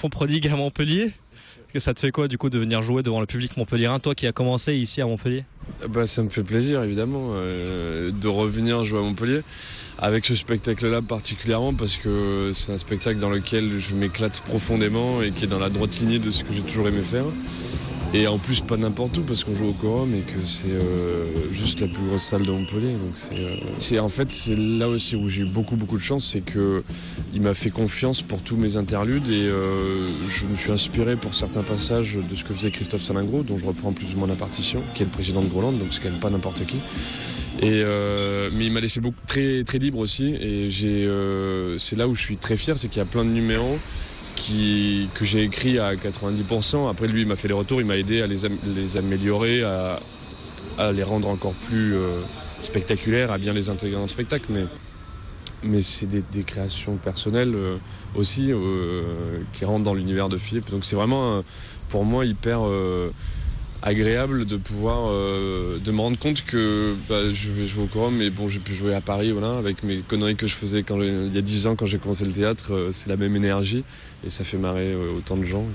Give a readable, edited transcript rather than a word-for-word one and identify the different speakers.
Speaker 1: enfant prodigue à Montpellier. Que ça te fait quoi du coup de venir jouer devant le public montpelliérain, toi qui as commencé ici à Montpellier?
Speaker 2: Ça me fait plaisir évidemment de revenir jouer à Montpellier avec ce spectacle-là particulièrement parce que c'est un spectacle dans lequel je m'éclate profondément et qui est dans la droite lignée de ce que j'ai toujours aimé faire. Et en plus pas n'importe où parce qu'on joue au Quorum et que c'est juste la plus grosse salle de Montpellier. Donc c'est là aussi où j'ai eu beaucoup de chance, c'est que il m'a fait confiance pour tous mes interludes et je me suis inspiré pour certains passages de ce que faisait Christophe Salingro, dont je reprends plus ou moins la partition, qui est le président de Groland, donc c'est quand même pas n'importe qui. Mais il m'a laissé très libre aussi et c'est là où je suis très fier, c'est qu'il y a plein de numéros que j'ai écrit à 90%. Après, lui, il m'a fait les retours, il m'a aidé à les améliorer, à les rendre encore plus spectaculaires, à bien les intégrer dans le spectacle. Mais c'est des créations personnelles aussi qui rentrent dans l'univers de Philippe. Donc c'est vraiment, pour moi, hyper agréable de pouvoir de me rendre compte que je vais jouer au Quorum, mais bon, j'ai pu jouer à Paris, voilà, avec mes conneries que je faisais il y a 10 ans quand j'ai commencé le théâtre, c'est la même énergie et ça fait marrer autant de gens.